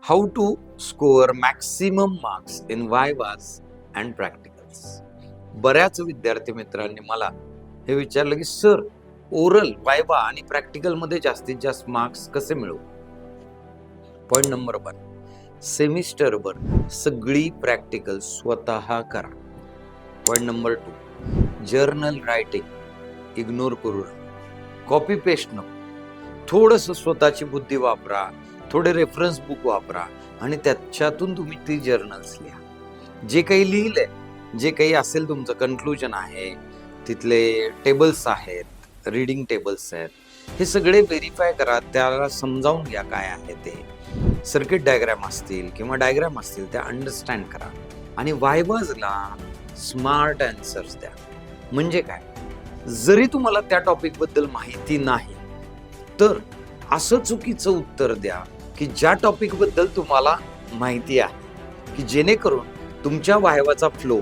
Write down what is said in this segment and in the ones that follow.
How to score maximum marks in vivas and practicals. बऱ्याच विद्यार्थी मित्रांनी मला हे विचारलं की सर, ओरल, वायवा आणि प्रॅक्टिकल मध्ये जास्तीत जास्त मार्क्स कसे मिळवू? पॉइंट नंबर 1, सेमिस्टरभर सगळी प्रॅक्टिकल स्वतः करा. Point number 2, journal writing ignore करू नका, कॉपी पेस्ट नको. थोडंसं स्वतःची बुद्धी वापरा, थोडे रेफरन्स बुक वापरा आणि त्याच्यातून तुम्ही ती जर्नल्स लिहा. जे काही लिहिलंय, जे काही असेल तुमचं कन्क्लुजन आहे, तिथले टेबल्स आहेत, रीडिंग टेबल्स आहेत, हे सगळे व्हेरीफाय करा. त्याला समजावून घ्या काय आहे ते. सर्किट डायग्राम असतील किंवा डायग्राम असतील त्या अंडरस्टँड करा आणि वायवाजला स्मार्ट आन्सर्स द्या. म्हणजे काय, जरी तुम्हाला त्या टॉपिक बद्दल माहिती नाही तर असं चुकीचं उत्तर द्या की ज्या टॉपिक बद्दल तुम्हाला माहिती आहे, की जेणेकरून तुमच्या वायवाचा फ्लो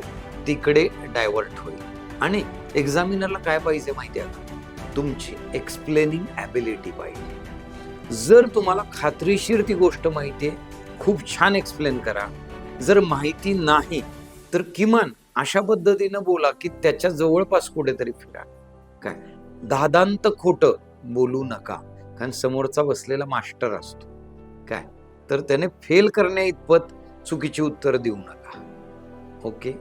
तिकडे डायव्हर्ट होईल. आणि एक्झामिनरला काय पाहिजे माहिती आहे का, तुमची एक्सप्लेनिंग ॲबिलिटी पाहिजे. जर तुम्हाला खात्रीशीर ती गोष्ट माहिती आहे, खूप छान एक्सप्लेन करा. जर माहिती नाही तर किमान अशा पद्धतीनं बोला की त्याच्या जवळपास कुठेतरी फिरा. काय, दादांत खोटं बोलू नका, कारण समोरचा बसलेला मास्टर असतो काय, तर त्याने फेल करण्या इतपत चुकीची उत्तर देऊ नका. ओके.